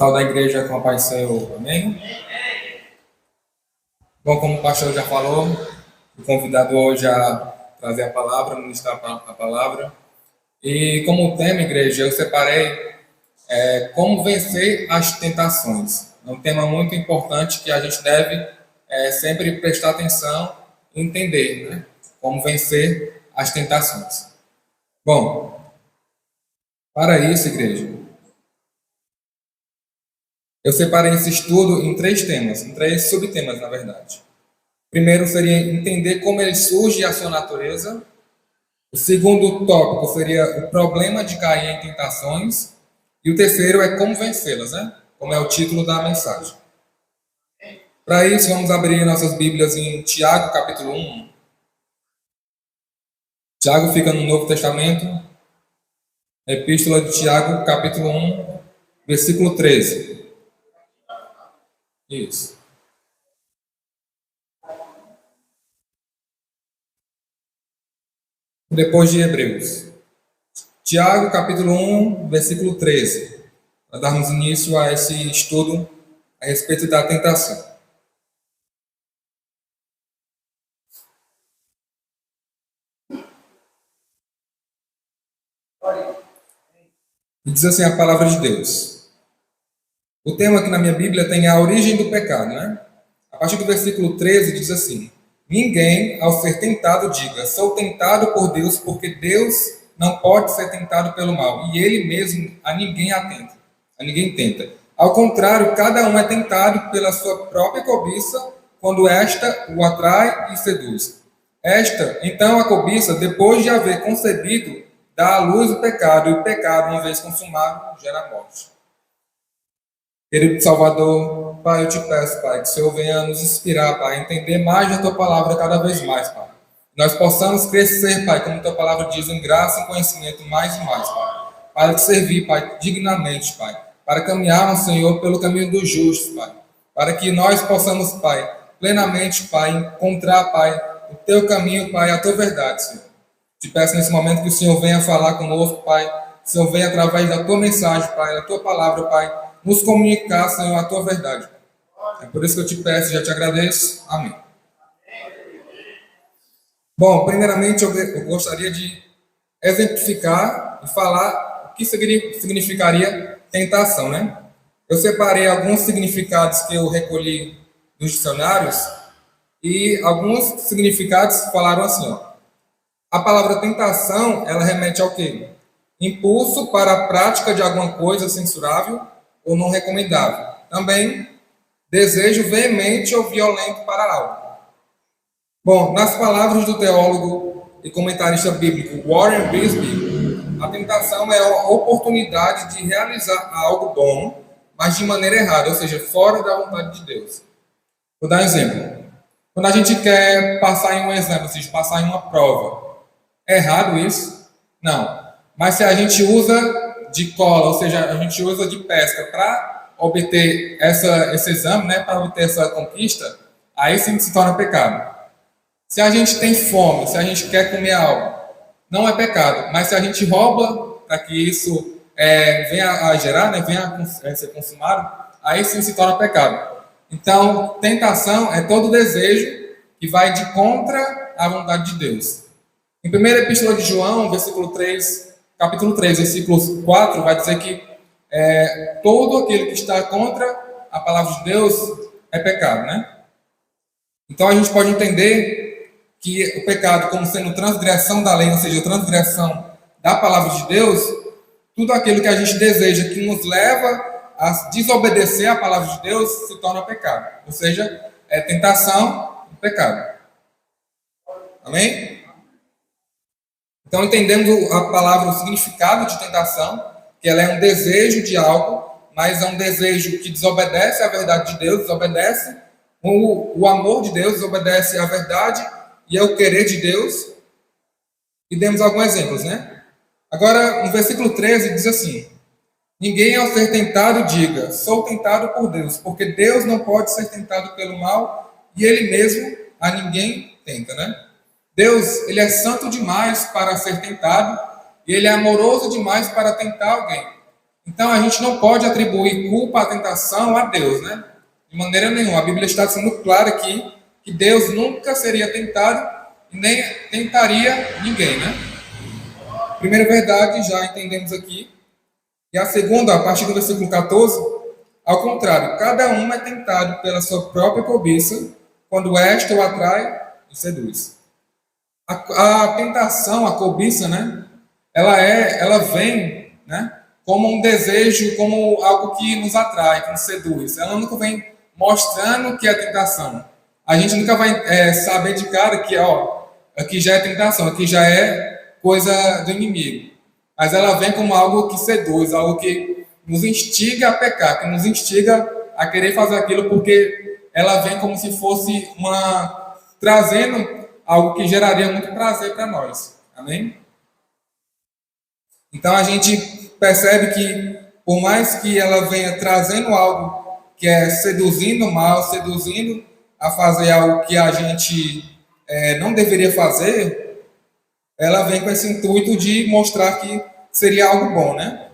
Tal da igreja com a paz do Senhor, amém? Bom, como o pastor já falou, o convidado hoje a trazer a palavra, ministrar a palavra. E como tema, igreja, eu separei como vencer as tentações. É um tema muito importante que a gente deve sempre prestar atenção e entender, né? Como vencer as tentações. Bom, para isso, igreja, eu separei esse estudo em três temas, em três subtemas, na verdade. Primeiro seria entender como ele surge e a sua natureza. O segundo tópico seria o problema de cair em tentações. E o terceiro é como vencê-las, né? Como é o título da mensagem. Para isso, vamos abrir nossas Bíblias em Tiago, capítulo 1. Tiago fica no Novo Testamento. Epístola de Tiago, capítulo 1, versículo 13. Isso. Depois de Hebreus. Tiago, capítulo 1, versículo 13. Para darmos início a esse estudo a respeito da tentação. E diz assim a palavra de Deus. O tema aqui na minha Bíblia tem a origem do pecado, né? A partir do versículo 13 diz assim: ninguém, ao ser tentado, diga, sou tentado por Deus, porque Deus não pode ser tentado pelo mal, e ele mesmo a ninguém atenta, a ninguém tenta. Ao contrário, cada um é tentado pela sua própria cobiça, quando esta o atrai e seduz. Esta, então, a cobiça, depois de haver concebido, dá à luz o pecado, e o pecado, uma vez consumado, gera a morte. Querido Salvador, Pai, eu te peço, Pai, que o Senhor venha nos inspirar, Pai, a entender mais da Tua palavra cada vez mais, Pai. Nós possamos crescer, Pai, como Tua palavra diz, em graça e conhecimento mais e mais, Pai. Para te servir, Pai, dignamente, Pai. Para caminharmos, Senhor, pelo caminho dos justos, Pai. Para que nós possamos, Pai, plenamente, Pai, encontrar, Pai, o Teu caminho, Pai, a Tua verdade, Senhor. Te peço nesse momento que o Senhor venha falar conosco, Pai. Que o Senhor venha através da Tua mensagem, Pai, da Tua palavra, Pai, nos comunicar, Senhor, a Tua verdade. É por isso que eu te peço e já te agradeço. Amém. Bom, primeiramente eu gostaria de exemplificar e falar o que significaria tentação, né? Eu separei alguns significados que eu recolhi dos dicionários e alguns significados falaram assim, ó. A palavra tentação, ela remete ao quê? Impulso para a prática de alguma coisa censurável ou não recomendável. Também, desejo veemente ou violento para algo. Bom, nas palavras do teólogo e comentarista bíblico Warren Wiersbe, a tentação é a oportunidade de realizar algo bom, mas de maneira errada, ou seja, fora da vontade de Deus. Vou dar um exemplo. Quando a gente quer passar em um exame, ou seja, passar em uma prova, é errado isso? Não. Mas se a gente usa de cola, ou seja, a gente usa de pesca para obter esse exame, né, para obter essa conquista, aí sim se torna pecado. Se a gente tem fome, se a gente quer comer algo, não é pecado. Mas se a gente rouba para que isso venha a gerar, né, venha a ser consumado, aí sim se torna pecado. Então, tentação é todo desejo que vai de contra a vontade de Deus. Em 1 Epístola de João, capítulo 3, versículo 4, vai dizer que todo aquele que está contra a palavra de Deus é pecado, né? Então a gente pode entender que o pecado, como sendo transgressão da lei, ou seja, transgressão da palavra de Deus, tudo aquilo que a gente deseja que nos leva a desobedecer a palavra de Deus se torna pecado. Ou seja, é tentação e pecado. Amém? Então, entendendo a palavra, o significado de tentação, que ela é um desejo de algo, mas é um desejo que desobedece à verdade de Deus, desobedece o amor de Deus, desobedece à verdade e ao querer de Deus. E demos alguns exemplos, né? Agora, no versículo 13, diz assim: ninguém ao ser tentado diga, sou tentado por Deus, porque Deus não pode ser tentado pelo mal e Ele mesmo a ninguém tenta, né? Deus, Ele é santo demais para ser tentado e Ele é amoroso demais para tentar alguém. Então a gente não pode atribuir culpa à tentação a Deus, né? De maneira nenhuma. A Bíblia está sendo clara aqui que Deus nunca seria tentado e nem tentaria ninguém, né? Primeira verdade, já entendemos aqui. E a segunda, a partir do versículo 14, ao contrário, cada um é tentado pela sua própria cobiça, quando esta o atrai e seduz. A tentação, a cobiça, né? Ela vem, né? Como um desejo, como algo que nos atrai, que nos seduz. Ela nunca vem mostrando que é tentação. A gente nunca vai saber de cara que, ó, aqui já é tentação, aqui já é coisa do inimigo. Mas ela vem como algo que seduz, algo que nos instiga a pecar, que nos instiga a querer fazer aquilo, porque ela vem como se fosse trazendo algo que geraria muito prazer para nós. Amém? Então a gente percebe que, por mais que ela venha trazendo algo que é seduzindo o mal, seduzindo a fazer algo que a gente não deveria fazer, ela vem com esse intuito de mostrar que seria algo bom, né?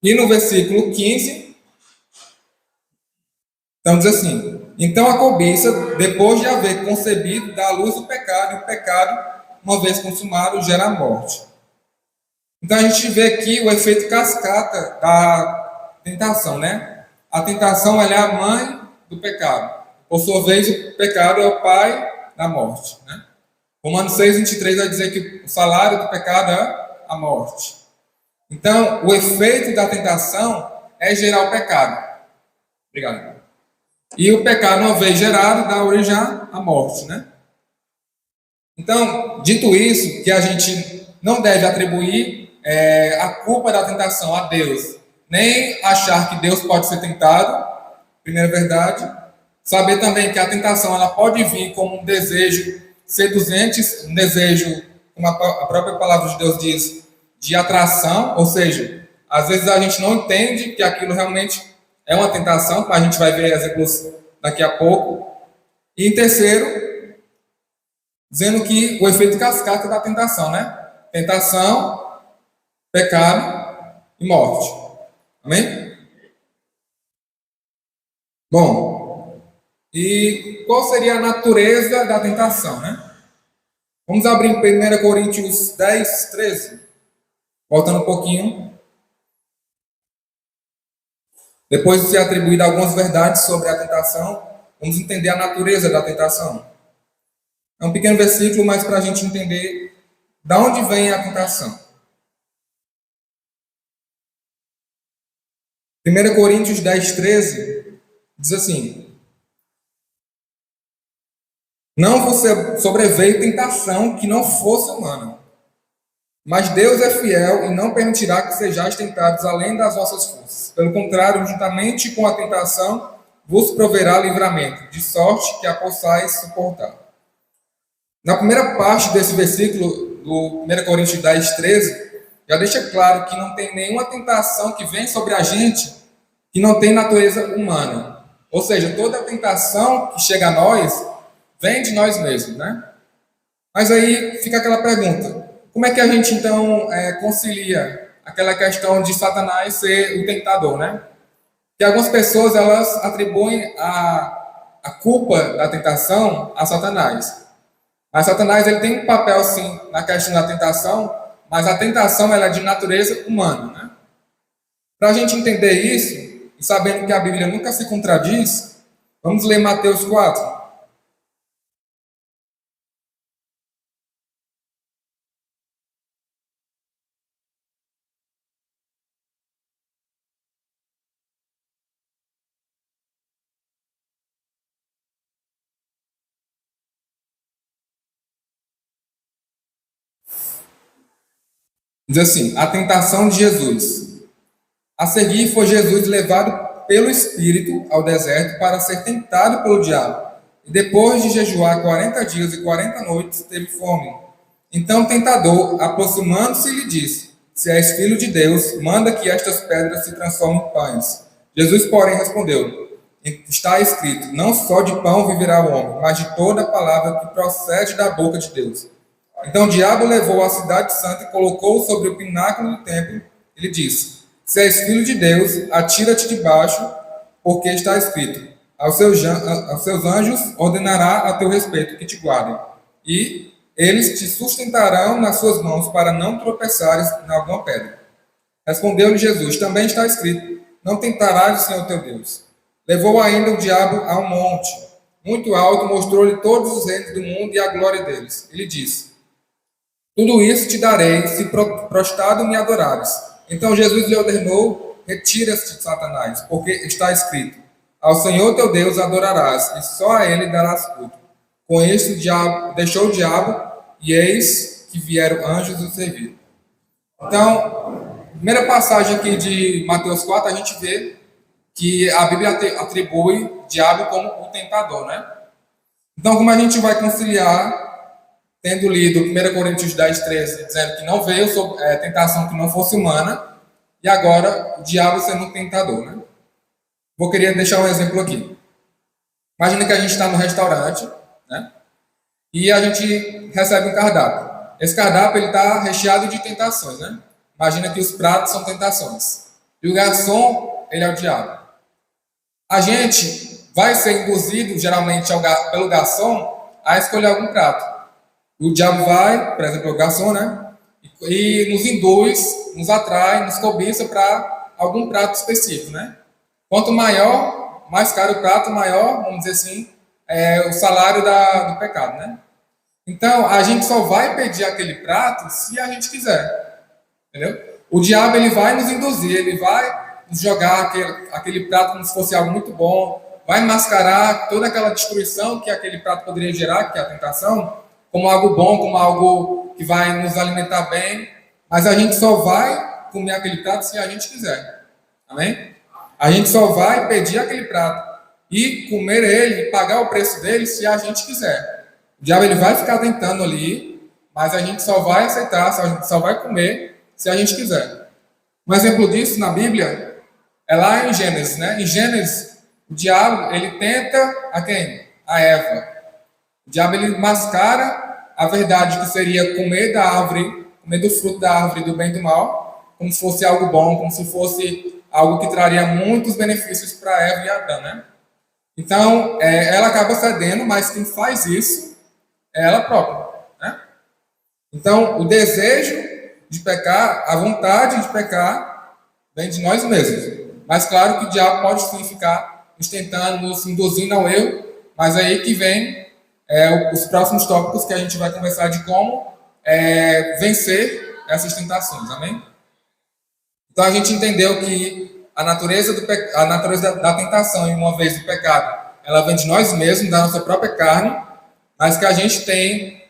E no versículo 15, então diz assim: então a cobiça, depois de haver concebido, dá à luz o pecado, e o pecado, uma vez consumado, gera a morte. Então a gente vê aqui o efeito cascata da tentação, né? A tentação, ela é a mãe do pecado. Por sua vez, o pecado é o pai da morte, né? Romanos 6, 23 vai dizer que o salário do pecado é a morte. Então, o efeito da tentação é gerar o pecado. Obrigado. E o pecado, uma vez gerado, dá origem à morte, né? Então, dito isso, que a gente não deve atribuir a culpa da tentação a Deus, nem achar que Deus pode ser tentado, primeira verdade. Saber também que a tentação ela pode vir como um desejo seduzente, um desejo, como a própria palavra de Deus diz, de atração, ou seja, às vezes a gente não entende que aquilo realmente é uma tentação, a gente vai ver exemplos daqui a pouco. E em terceiro, dizendo que o efeito cascata da tentação, né? Tentação, pecado e morte. Amém? Bom, e qual seria a natureza da tentação, né? Vamos abrir em 1 Coríntios 10, 13. Voltando um pouquinho. Depois de ser atribuído algumas verdades sobre a tentação, vamos entender a natureza da tentação. É um pequeno versículo, mas para a gente entender de onde vem a tentação. 1 Coríntios 10, 13 diz assim: não vos sobreveio tentação que não fosse humana, mas Deus é fiel e não permitirá que sejais tentados além das vossas forças. Pelo contrário, juntamente com a tentação, vos proverá livramento, de sorte que a possais suportar. Na primeira parte desse versículo, do 1 Coríntios 10, 13, já deixa claro que não tem nenhuma tentação que vem sobre a gente que não tem natureza humana. Ou seja, toda tentação que chega a nós vem de nós mesmos, né? Mas aí fica aquela pergunta: como é que a gente então concilia aquela questão de Satanás ser o tentador, né? Que algumas pessoas elas atribuem a culpa da tentação a Satanás. Mas Satanás ele tem um papel sim na questão da tentação, mas a tentação ela é de natureza humana, né? Para a gente entender isso, e sabendo que a Bíblia nunca se contradiz, vamos ler Mateus 4. Diz assim: a tentação de Jesus. A seguir foi Jesus levado pelo Espírito ao deserto para ser tentado pelo diabo. E depois de jejuar 40 dias e 40 noites, teve fome. Então o tentador, aproximando-se, lhe disse: se és filho de Deus, manda que estas pedras se transformem em pães. Jesus, porém, respondeu: está escrito, não só de pão viverá o homem, mas de toda palavra que procede da boca de Deus. Então o diabo levou a cidade santa e colocou-o sobre o pináculo do templo Ele disse: Se és filho de Deus, atira-te de baixo, porque está escrito: aos seus anjos ordenará a teu respeito que te guardem, e eles te sustentarão nas suas mãos para não tropeçares em alguma pedra. Respondeu-lhe Jesus: Também está escrito: Não tentarás o Senhor teu Deus. Levou ainda o diabo a um monte muito alto, mostrou-lhe todos os reinos do mundo e a glória deles. Ele disse: Tudo isso te darei, se prostrado me adorares. Então Jesus lhe ordenou: Retira-te, Satanás, porque está escrito: Ao Senhor teu Deus adorarás, e só a ele darás culto. Com isso, o diabo deixou o diabo, e eis que vieram anjos o servir. Então, primeira passagem aqui de Mateus 4, a gente vê que a Bíblia atribui o diabo como o tentador, né? Então, como a gente vai conciliar, tendo lido 1 Coríntios 10, 13, dizendo que não veio sobre tentação que não fosse humana, e agora o diabo sendo um tentador, né? Vou querer deixar um exemplo aqui. Imagina que a gente está no restaurante, né? E a gente recebe um cardápio. Esse cardápio ele está recheado de tentações, né? Imagina que os pratos são tentações. E o garçom, ele é o diabo. A gente vai ser induzido, geralmente, pelo garçom, a escolher algum prato. O diabo vai, por exemplo, o garçom, né? E nos induz, nos atrai, nos cobiça para algum prato específico, né? Quanto maior, mais caro o prato, maior, vamos dizer assim, é o salário do pecado, né? Então, a gente só vai pedir aquele prato se a gente quiser, entendeu? O diabo, ele vai nos induzir, ele vai nos jogar aquele prato como se fosse algo muito bom, vai mascarar toda aquela destruição que aquele prato poderia gerar, que é a tentação, como algo bom, como algo que vai nos alimentar bem, mas a gente só vai comer aquele prato se a gente quiser, amém? A gente só vai pedir aquele prato e comer ele, e pagar o preço dele se a gente quiser. O diabo ele vai ficar tentando ali, mas a gente só vai aceitar, só vai comer se a gente quiser. Um exemplo disso na Bíblia é lá em Gênesis, né? Em Gênesis, o diabo ele tenta a quem? A Eva. O diabo ele mascara a verdade que seria comer da árvore, comer do fruto da árvore do bem e do mal, como se fosse algo bom, como se fosse algo que traria muitos benefícios para Eva e Adão, né? Então, ela acaba cedendo, mas quem faz isso é ela própria, né? Então, o desejo de pecar, a vontade de pecar, vem de nós mesmos. Mas claro que o diabo pode sim ficar nos tentando, nos induzindo ao erro, mas aí que vem os próximos tópicos que a gente vai conversar de como vencer essas tentações, amém? Então a gente entendeu que a natureza da tentação, e uma vez do pecado, ela vem de nós mesmos, da nossa própria carne, mas que a gente tem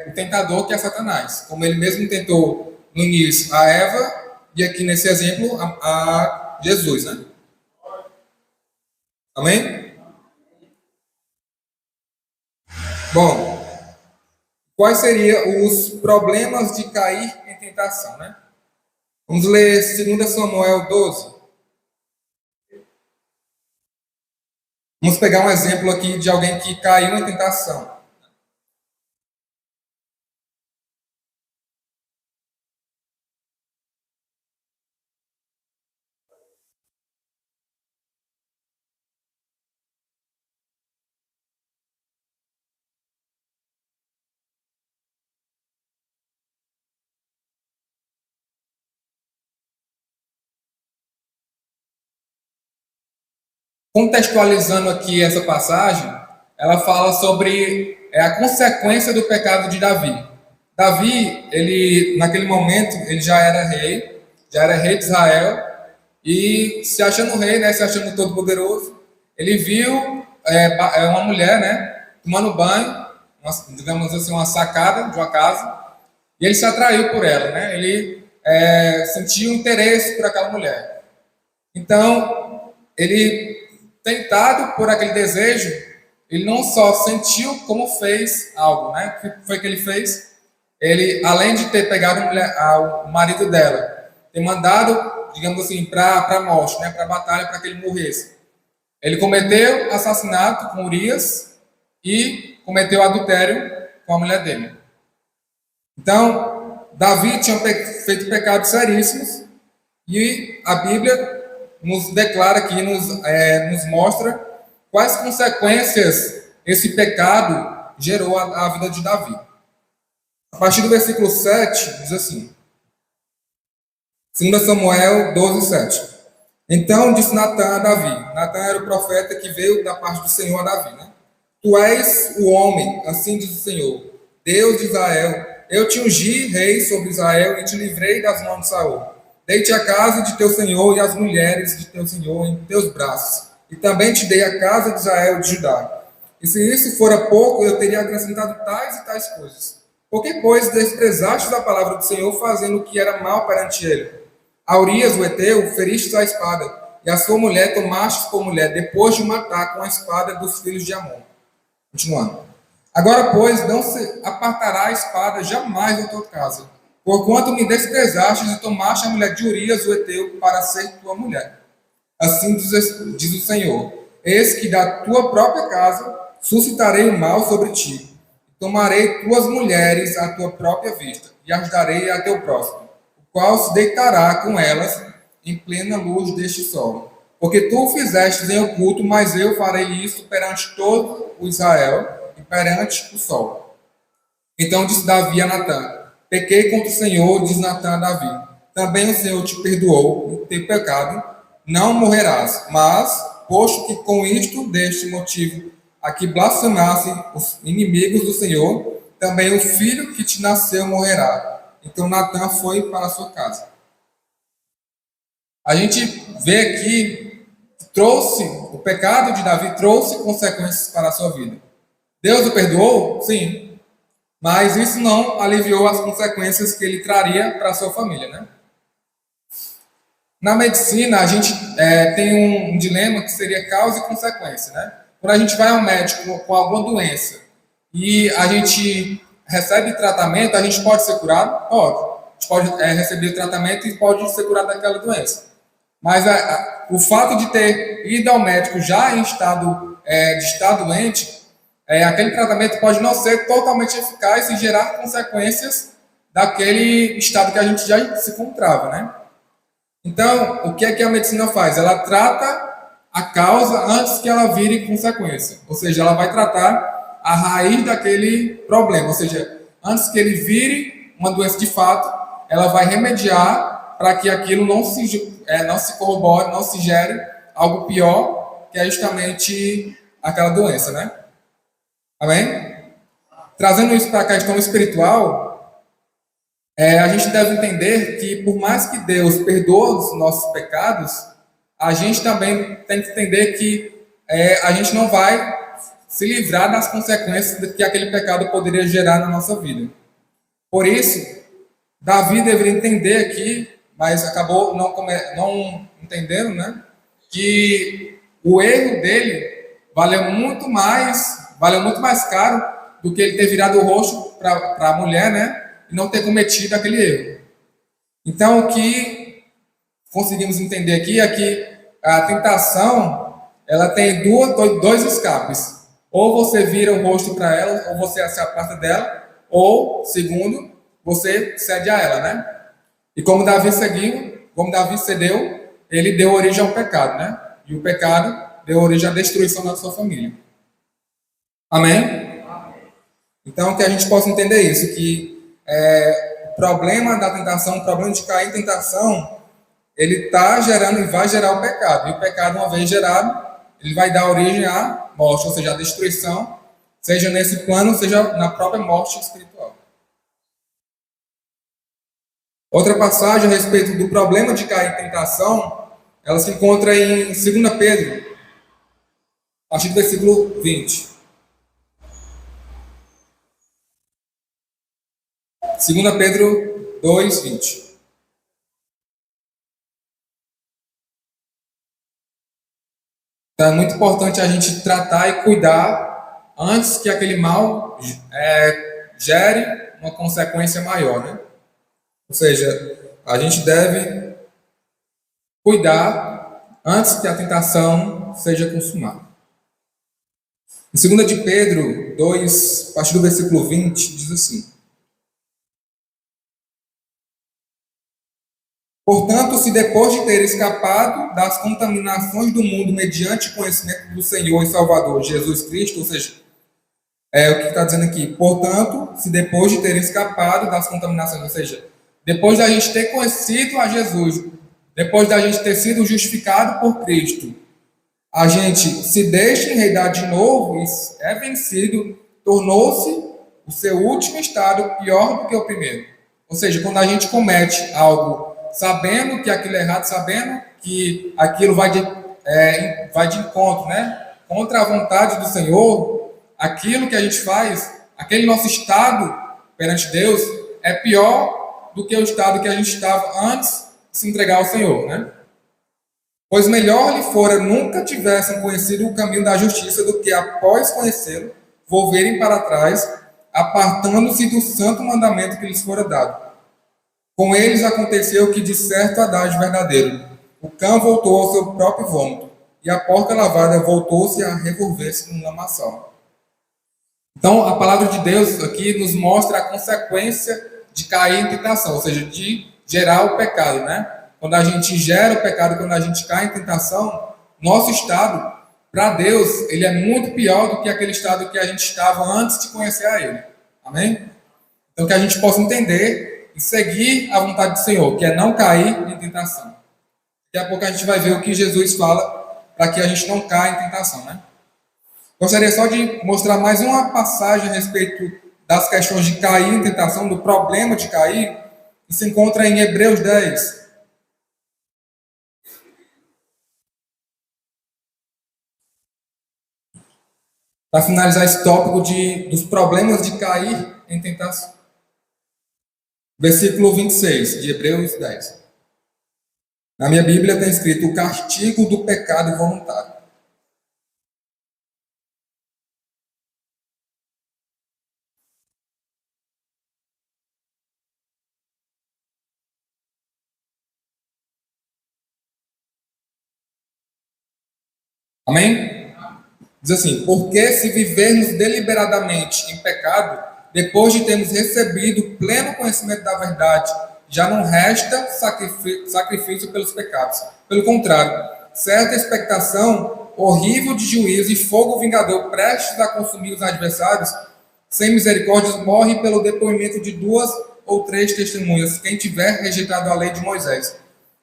o tentador, que é Satanás. Como ele mesmo tentou no início a Eva, e aqui nesse exemplo a Jesus, né? Amém? Bom, quais seriam os problemas de cair em tentação, né? Vamos ler 2 Samuel 12. Vamos pegar um exemplo aqui de alguém que caiu em tentação. Contextualizando aqui essa passagem, ela fala sobre a consequência do pecado de Davi. Davi, ele naquele momento, ele já era rei de Israel, e se achando rei, né, se achando todo poderoso, ele viu uma mulher, né, tomando banho, digamos assim, uma sacada de uma casa, e ele se atraiu por ela, né? Ele sentiu interesse por aquela mulher. Então, ele, tentado por aquele desejo, ele não só sentiu como fez algo, né? O que foi que ele fez? Ele, além de ter pegado o marido dela, ter mandado, digamos assim, para a morte, né? Para a batalha, para que ele morresse. Ele cometeu assassinato com Urias e cometeu adultério com a mulher dele. Então, Davi tinha feito pecados seríssimos e a Bíblia nos declara aqui, nos mostra quais consequências esse pecado gerou à vida de Davi. A partir do versículo 7, diz assim, 2 Samuel 12, 7. Então disse Natã a Davi. Natã era o profeta que veio da parte do Senhor a Davi, né? Tu és o homem, assim diz o Senhor, Deus de Israel. Eu te ungi rei sobre Israel e te livrei das mãos de Saul. Dei-te a casa de teu senhor e as mulheres de teu senhor em teus braços. E também te dei a casa de Israel e de Judá. E se isso fora pouco, eu teria acrescentado tais e tais coisas. Por que, pois, desprezaste a palavra do Senhor, fazendo o que era mal perante ele? A Urias, o Heteu, feriste a espada, e a sua mulher tomastes por mulher, depois de matar com a espada dos filhos de Amon. Continuando. Agora, pois, não se apartará a espada jamais da tua casa, porquanto me desprezastes e tomaste a mulher de Urias, o Heteu, para ser tua mulher. Assim diz o Senhor, eis que da tua própria casa suscitarei o mal sobre ti, tomarei tuas mulheres à tua própria vista, e as darei a teu próximo, o qual se deitará com elas em plena luz deste sol. Porque tu o fizeste em oculto, mas eu farei isso perante todo o Israel e perante o sol. Então disse Davi a Natã, pequei contra o Senhor, diz Natã a Davi. Também o Senhor te perdoou o teu pecado, não morrerás. Mas, posto que com isto, deste motivo, a que blasfemassem os inimigos do Senhor, também o filho que te nasceu morrerá. Então Natã foi para a sua casa. A gente vê aqui que o pecado de Davi trouxe consequências para a sua vida. Deus o perdoou? Sim. Mas isso não aliviou as consequências que ele traria para a sua família, né? Na medicina, a gente tem um dilema que seria causa e consequência, né? Quando a gente vai ao médico com alguma doença e a gente recebe tratamento, a gente pode ser curado? Pode. A gente pode receber tratamento e pode ser curado daquela doença. Mas o fato de ter ido ao médico já em de estar doente, aquele tratamento pode não ser totalmente eficaz e gerar consequências daquele estado que a gente já se encontrava, né? Então, o que é que a medicina faz? Ela trata a causa antes que ela vire consequência. Ou seja, ela vai tratar a raiz daquele problema. Ou seja, antes que ele vire uma doença de fato, ela vai remediar para que aquilo não se corrobore, não se gere algo pior, que é justamente aquela doença, né? Amém? Trazendo isso para a questão espiritual, a gente deve entender que, por mais que Deus perdoe os nossos pecados, a gente também tem que entender que a gente não vai se livrar das consequências que aquele pecado poderia gerar na nossa vida. Por isso, Davi deveria entender aqui, mas acabou não entendendo, né? Que o erro dele valeu muito mais caro do que ele ter virado o rosto para a mulher, né? E não ter cometido aquele erro. Então, o que conseguimos entender aqui é que a tentação, ela tem dois escapes. Ou você vira o rosto para ela, ou você se aparta dela, ou, segundo, você cede a ela, né? E como Davi cedeu, ele deu origem ao pecado, né? E o pecado deu origem à destruição da sua família. Amém? Então, que a gente possa entender isso, que o problema da tentação, o problema de cair em tentação, ele está gerando e vai gerar o pecado. E o pecado, uma vez gerado, ele vai dar origem à morte, ou seja, à destruição, seja nesse plano, seja na própria morte espiritual. Outra passagem a respeito do problema de cair em tentação, ela se encontra em 2 Pedro, a partir do versículo 20. 2 Pedro 2, 20. Então é muito importante a gente tratar e cuidar antes que aquele mal gere uma consequência maior, né? Ou seja, a gente deve cuidar antes que a tentação seja consumada. Em 2 de Pedro 2, a partir do versículo 20, diz assim: Portanto, se depois de ter escapado das contaminações do mundo mediante o conhecimento do Senhor e Salvador Jesus Cristo, ou seja, o que está dizendo aqui, portanto, se depois de ter escapado das contaminações, ou seja, depois da gente ter conhecido a Jesus, depois da gente ter sido justificado por Cristo, a gente se deixa enredar de novo e é vencido, tornou-se o seu último estado pior do que o primeiro. Ou seja, quando a gente comete algo sabendo que aquilo é errado, sabendo que aquilo vai de encontro, né? Contra a vontade do Senhor, aquilo que a gente faz, aquele nosso estado perante Deus, é pior do que o estado que a gente estava antes de se entregar ao Senhor, né? Pois melhor lhe fora nunca tivessem conhecido o caminho da justiça do que, após conhecê-lo, volverem para trás, apartando-se do santo mandamento que lhes fora dado. Com eles aconteceu que, de certo adagio verdadeiro, o cão voltou ao seu próprio vômito, e a porca lavada voltou-se a revolver-se no lamaçal. Então, a palavra de Deus aqui nos mostra a consequência de cair em tentação, ou seja, de gerar o pecado, né? Quando a gente gera o pecado, quando a gente cai em tentação, nosso estado, para Deus, ele é muito pior do que aquele estado que a gente estava antes de conhecer a Ele. Amém? Então, que a gente possa entender e seguir a vontade do Senhor, que é não cair em tentação. Daqui a pouco a gente vai ver o que Jesus fala para que a gente não caia em tentação, né? Gostaria só de mostrar mais uma passagem a respeito das questões de cair em tentação, do problema de cair, que se encontra em Hebreus 10. Para finalizar esse tópico dos problemas de cair em tentação. Versículo 26 de Hebreus 10. Na minha Bíblia está escrito o castigo do pecado voluntário. Amém? Diz assim, porque se vivermos deliberadamente em pecado, depois de termos recebido pleno conhecimento da verdade, já não resta sacrifício pelos pecados. Pelo contrário, certa expectação horrível de juízo e fogo vingador prestes a consumir os adversários, sem misericórdias, morre pelo depoimento de 2 ou 3 testemunhas, quem tiver rejeitado a lei de Moisés.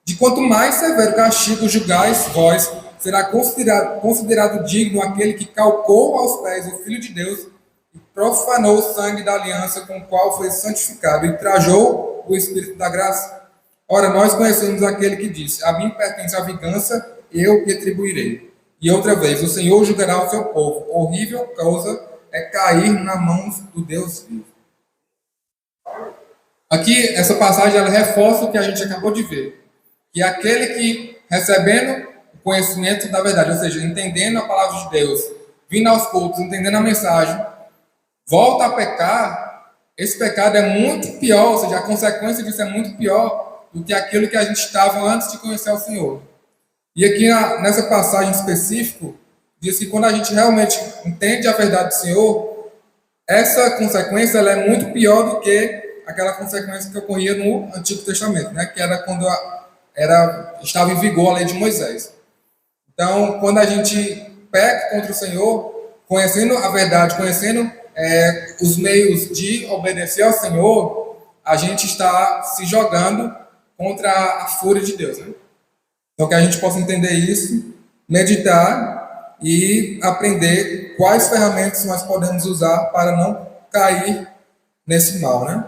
De quanto mais severo castigo julgais vós, será considerado digno aquele que calcou aos pés o Filho de Deus e profanou o sangue da aliança com o qual foi santificado e trajou o Espírito da graça. Ora, nós conhecemos aquele que disse, a mim pertence a vingança, eu retribuirei. E outra vez, o Senhor julgará o seu povo. Horrível causa é cair nas mãos do Deus vivo. Aqui, essa passagem, ela reforça o que a gente acabou de ver. Que aquele que, recebendo o conhecimento da verdade, ou seja, entendendo a palavra de Deus, vindo aos cultos, entendendo a mensagem, volta a pecar, esse pecado é muito pior, ou seja, a consequência disso é muito pior do que aquilo que a gente estava antes de conhecer o Senhor. E aqui nessa passagem específica, diz que quando a gente realmente entende a verdade do Senhor, essa consequência ela é muito pior do que aquela consequência que ocorria no Antigo Testamento, né? Que era quando estava em vigor a lei de Moisés. Então, quando a gente peca contra o Senhor, conhecendo a verdade, conhecendo os meios de obedecer ao Senhor, a gente está se jogando contra a fúria de Deus, né? Então, que a gente possa entender isso, meditar e aprender quais ferramentas nós podemos usar para não cair nesse mal, né?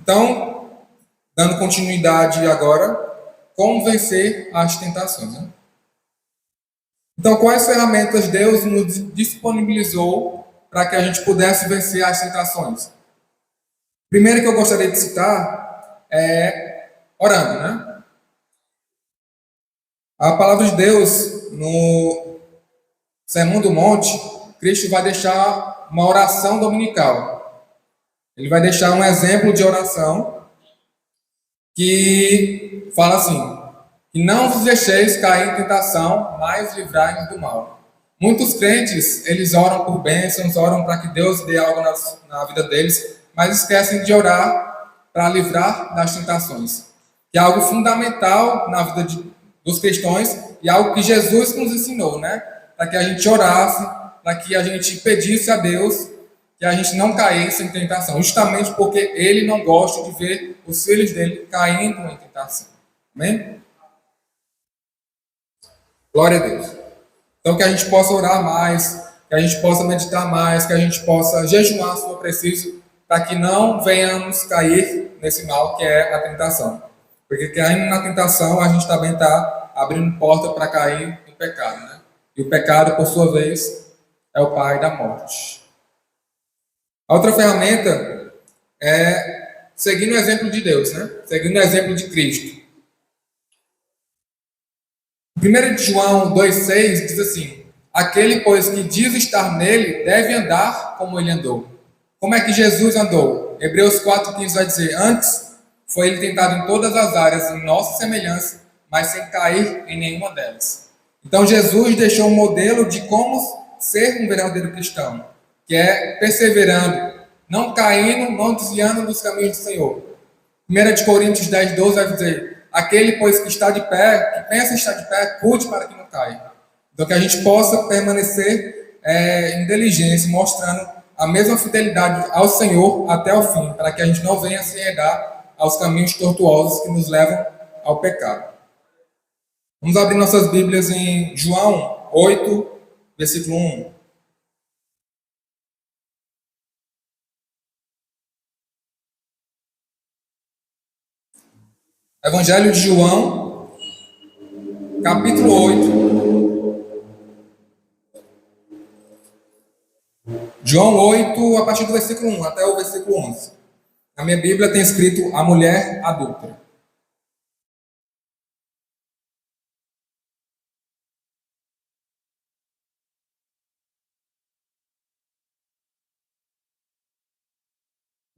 Então, dando continuidade agora, como vencer as tentações, né? Então, quais ferramentas Deus nos disponibilizou para que a gente pudesse vencer as tentações? Primeiro que eu gostaria de citar é orando, né? A palavra de Deus, no Sermão do Monte, Cristo vai deixar uma oração dominical. Ele vai deixar um exemplo de oração que fala assim, que não vos deixeis cair em tentação, mas livrai-nos do mal. Muitos crentes, eles oram por bênçãos, oram para que Deus dê algo na vida deles, mas esquecem de orar para livrar das tentações, que é algo fundamental na vida dos cristãos e algo que Jesus nos ensinou, né? Para que a gente orasse, para que a gente pedisse a Deus que a gente não caísse em tentação, justamente porque Ele não gosta de ver os filhos dele caindo em tentação. Amém? Glória a Deus. Então, que a gente possa orar mais, que a gente possa meditar mais, que a gente possa jejuar se for preciso, para que não venhamos cair nesse mal que é a tentação. Porque caindo na tentação, a gente também está abrindo porta para cair no pecado, né? E o pecado, por sua vez, é o pai da morte. A outra ferramenta é seguindo o exemplo de Deus, né? Seguindo o exemplo de Cristo. 1 João 2,6 diz assim: aquele, pois, que diz estar nele, deve andar como ele andou. Como é que Jesus andou? Hebreus 4,15 vai dizer: antes foi ele tentado em todas as áreas, em nossa semelhança, mas sem cair em nenhuma delas. Então Jesus deixou um modelo de como ser um verdadeiro cristão, que é perseverando, não caindo, não desviando dos caminhos do Senhor. 1 Coríntios 10,12 vai dizer: aquele, pois, que está de pé, que pensa estar de pé, cuide para que não caia. Então, que a gente possa permanecer em diligência, mostrando a mesma fidelidade ao Senhor até o fim, para que a gente não venha se enredar aos caminhos tortuosos que nos levam ao pecado. Vamos abrir nossas Bíblias em João 8, versículo 1. Evangelho de João, capítulo 8. João 8, a partir do versículo 1 até o versículo 11. Na minha Bíblia tem escrito a mulher adúltera.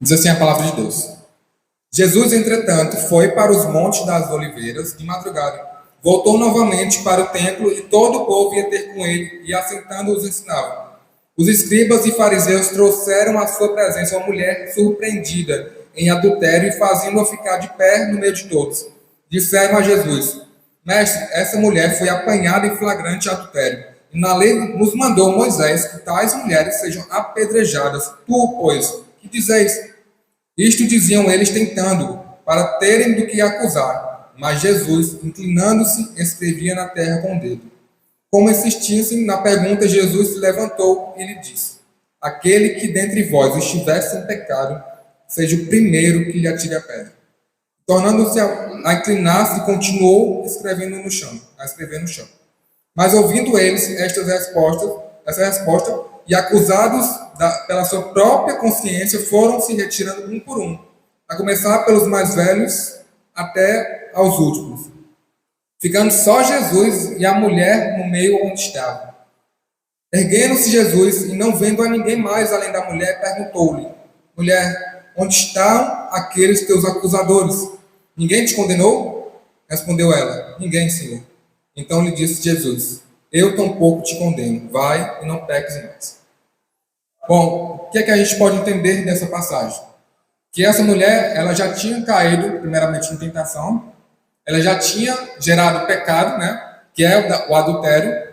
Diz assim a palavra de Deus. Jesus, entretanto, foi para os montes das oliveiras de madrugada. Voltou novamente para o templo e todo o povo ia ter com ele e, assentando, os ensinava. Os escribas e fariseus trouxeram à sua presença uma mulher surpreendida em adultério e faziam-a ficar de pé no meio de todos. Disseram a Jesus: Mestre, essa mulher foi apanhada em flagrante adultério. E na lei nos mandou Moisés que tais mulheres sejam apedrejadas. Tu, pois, que dizeis? Isto diziam eles tentando, para terem do que acusar. Mas Jesus, inclinando-se, escrevia na terra com o dedo. Como insistissem na pergunta, Jesus se levantou e lhe disse: aquele que dentre vós estiver sem pecado, seja o primeiro que lhe atire a pedra. Tornando-se a inclinar-se, continuou a escrever no chão. Mas ouvindo eles essa resposta, e acusados pela sua própria consciência, foram se retirando um por um, a começar pelos mais velhos até aos últimos, ficando só Jesus e a mulher no meio onde estava. Erguendo-se Jesus e não vendo a ninguém mais além da mulher, perguntou-lhe: mulher, onde estão aqueles teus acusadores? Ninguém te condenou? Respondeu ela: ninguém, Senhor. Então lhe disse Jesus: eu tampouco te condeno, vai e não peques mais. Bom, o que é que a gente pode entender dessa passagem? Que essa mulher, ela já tinha caído, primeiramente, em tentação, ela já tinha gerado pecado, né? Que é o adultério,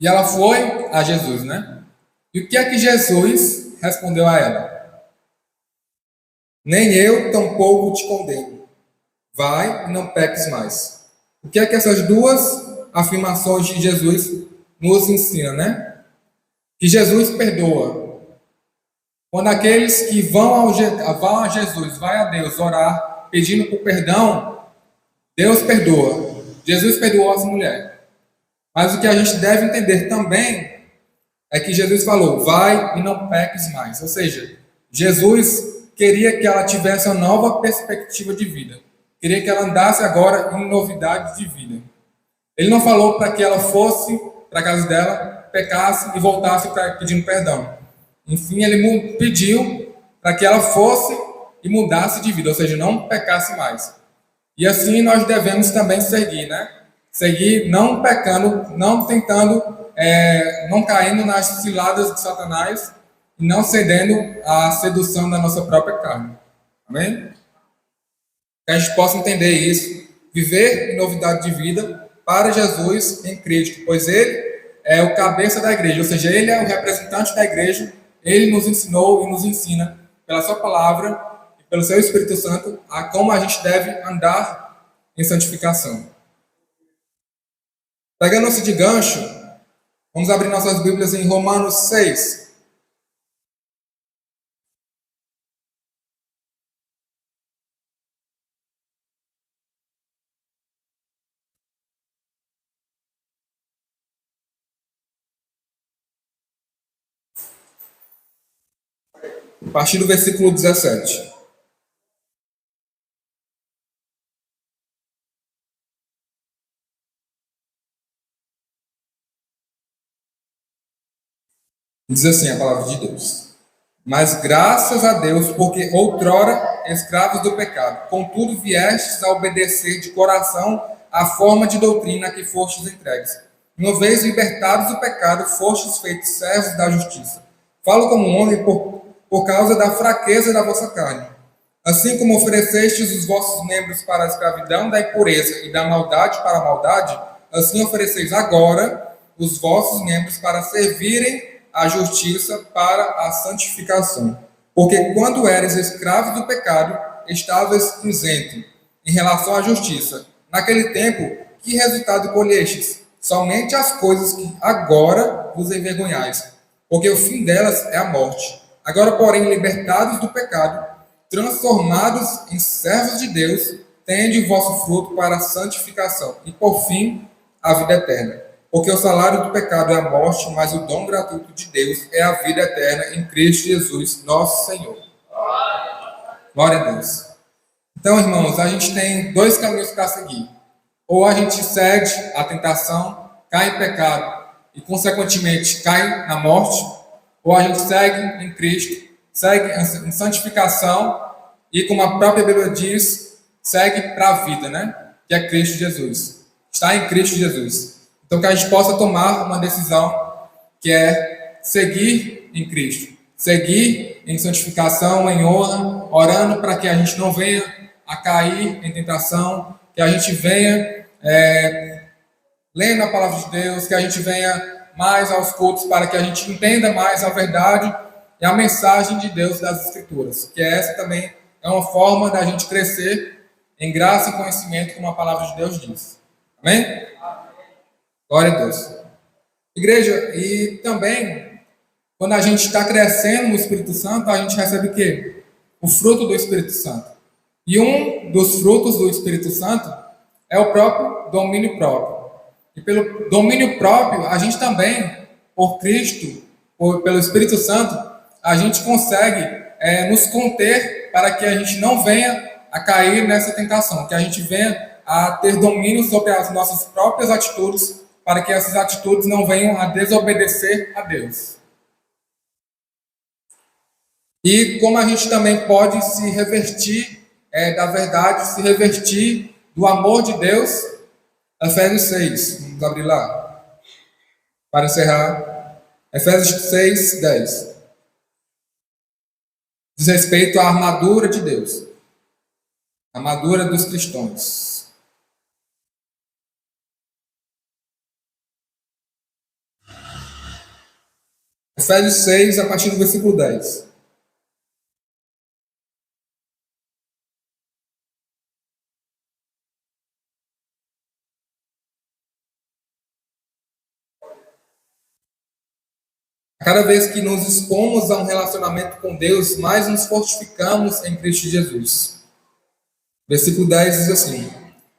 e ela foi a Jesus, né? E o que é que Jesus respondeu a ela? Nem eu tampouco te condeno, vai e não peques mais. O que é que essas duas afirmações de Jesus nos ensinam, né? Que Jesus perdoa. Quando aqueles que vão a Jesus, vai a Deus orar, pedindo por perdão, Deus perdoa. Jesus perdoou essa mulher. Mas o que a gente deve entender também é que Jesus falou: vai e não peques mais. Ou seja, Jesus queria que ela tivesse uma nova perspectiva de vida. Queria que ela andasse agora em novidade de vida. Ele não falou para que ela fosse para a casa dela, pecasse e voltasse pedindo perdão. Enfim, ele pediu para que ela fosse e mudasse de vida, ou seja, não pecasse mais. E assim nós devemos também seguir, né? Seguir não pecando, não tentando, não caindo nas ciladas de Satanás e não cedendo à sedução da nossa própria carne. Amém? Que a gente possa entender isso, viver em novidade de vida para Jesus em Cristo, pois Ele é o cabeça da igreja, ou seja, Ele é o representante da igreja, Ele nos ensinou e nos ensina, pela Sua palavra e pelo Seu Espírito Santo, a como a gente deve andar em santificação. Pegando-se de gancho, vamos abrir nossas Bíblias em Romanos 6. A partir do versículo 17. Diz assim a palavra de Deus: Mas graças a Deus, porque outrora escravos do pecado, contudo viestes a obedecer de coração à forma de doutrina a que fostes entregues. Uma vez libertados do pecado, fostes feitos servos da justiça. Falo como um homem por causa da fraqueza da vossa carne. Assim como oferecestes os vossos membros para a escravidão da impureza e da maldade para a maldade, assim ofereceis agora os vossos membros para servirem à justiça para a santificação. Porque quando eres escravo do pecado, estavas isento em relação à justiça. Naquele tempo, que resultado colhestes? Somente as coisas que agora vos envergonhais, porque o fim delas é a morte. Agora, porém, libertados do pecado, transformados em servos de Deus, tende o vosso fruto para a santificação e, por fim, a vida eterna. Porque o salário do pecado é a morte, mas o dom gratuito de Deus é a vida eterna em Cristo Jesus, nosso Senhor. Glória a Deus. Então, irmãos, a gente tem dois caminhos para seguir. Ou a gente cede à tentação, cai em pecado e, consequentemente, cai na morte, ou a gente segue em Cristo, segue em santificação e, como a própria Bíblia diz, segue para a vida, né? Que é Cristo Jesus. Está em Cristo Jesus. Então, que a gente possa tomar uma decisão que é seguir em Cristo, seguir em santificação, em honra, orando para que a gente não venha a cair em tentação, que a gente venha lendo a palavra de Deus, que a gente venha mais aos cultos para que a gente entenda mais a verdade e a mensagem de Deus das Escrituras, que essa também é uma forma da gente crescer em graça e conhecimento, como a palavra de Deus diz. Amém? Glória a Deus. Igreja, e também, quando a gente está crescendo no Espírito Santo, a gente recebe o quê? O fruto do Espírito Santo. E um dos frutos do Espírito Santo é o próprio domínio próprio. E pelo domínio próprio, a gente também, por Cristo, pelo Espírito Santo, a gente consegue nos conter para que a gente não venha a cair nessa tentação, que a gente venha a ter domínio sobre as nossas próprias atitudes, para que essas atitudes não venham a desobedecer a Deus. E como a gente também pode se revertir da verdade, se revertir do amor de Deus, Efésios 6, vamos abrir lá, para encerrar, Efésios 6, 10. Diz respeito à armadura de Deus, a armadura dos cristãos. Efésios 6, a partir do versículo 10. Cada vez que nos expomos a um relacionamento com Deus, mais nos fortificamos em Cristo Jesus. Versículo 10 diz assim: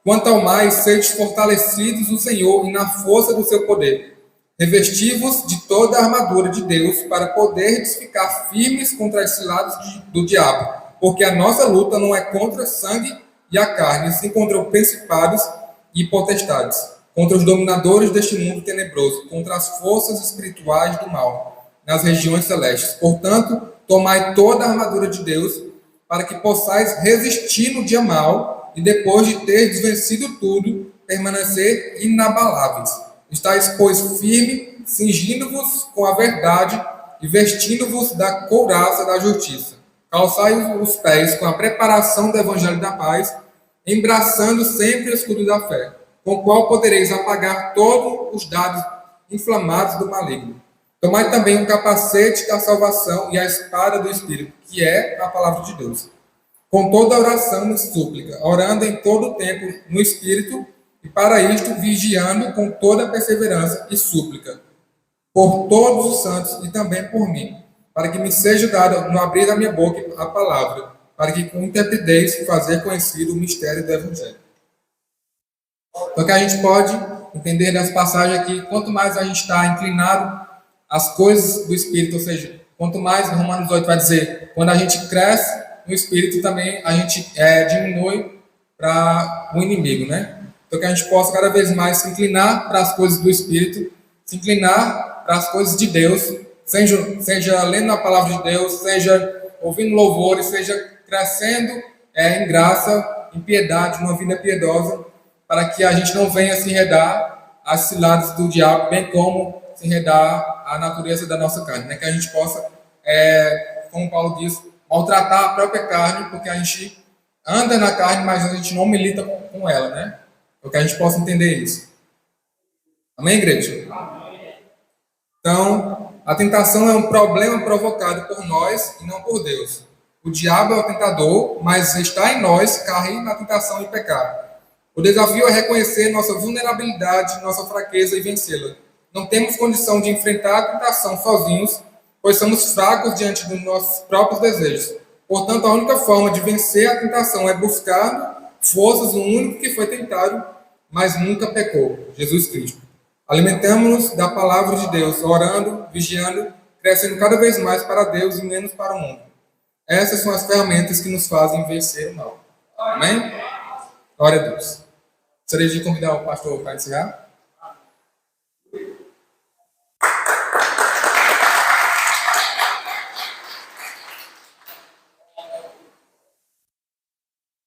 Quanto ao mais, sede fortalecidos no Senhor e na força do seu poder. Revestivos de toda a armadura de Deus para poderdes ficar firmes contra as ciladas do diabo. Porque a nossa luta não é contra sangue e a carne, sim contra os principados e potestades, contra os dominadores deste mundo tenebroso, contra as forças espirituais do mal, nas regiões celestes. Portanto, tomai toda a armadura de Deus, para que possais resistir no dia mau, e depois de teres vencido tudo, permanecer inabaláveis. Estais, pois, firme, cingindo-vos com a verdade, e vestindo-vos da couraça da justiça, calçai os pés com a preparação do evangelho da paz, embraçando sempre o escudo da fé, com o qual podereis apagar todos os dardos inflamados do maligno. Tomai também o capacete da salvação e a espada do Espírito, que é a palavra de Deus. Com toda oração e súplica, orando em todo o tempo no Espírito, e para isto vigiando com toda perseverança e súplica, por todos os santos e também por mim, para que me seja dada no abrir da minha boca a palavra, para que com intrepidez fazer conhecido o mistério do Evangelho. Então, que a gente pode entender nessa passagem aqui, quanto mais a gente está inclinado às coisas do Espírito, ou seja, quanto mais, Romanos 8 vai dizer, quando a gente cresce no Espírito, também a gente diminui para o inimigo, né? Então, que a gente possa cada vez mais se inclinar para as coisas do Espírito, se inclinar para as coisas de Deus, seja lendo a palavra de Deus, seja ouvindo louvores, seja crescendo em graça, em piedade, uma vida piedosa, para que a gente não venha se enredar às ciladas do diabo, bem como se enredar à natureza da nossa carne, né? Que a gente possa, como Paulo diz, maltratar a própria carne, porque a gente anda na carne, mas a gente não milita com ela, né? Para que a gente possa entender isso. Amém, igreja? Então, a tentação é um problema provocado por nós e não por Deus. O diabo é o tentador, mas está em nós cair na tentação e pecar. O desafio é reconhecer nossa vulnerabilidade, nossa fraqueza e vencê-la. Não temos condição de enfrentar a tentação sozinhos, pois somos fracos diante dos nossos próprios desejos. Portanto, a única forma de vencer a tentação é buscar forças no único que foi tentado, mas nunca pecou, Jesus Cristo. Alimentamos-nos da palavra de Deus, orando, vigiando, crescendo cada vez mais para Deus e menos para o mundo. Essas são as ferramentas que nos fazem vencer o mal. Amém? Glória a Deus. Gostaria de convidar o pastor para encerrar.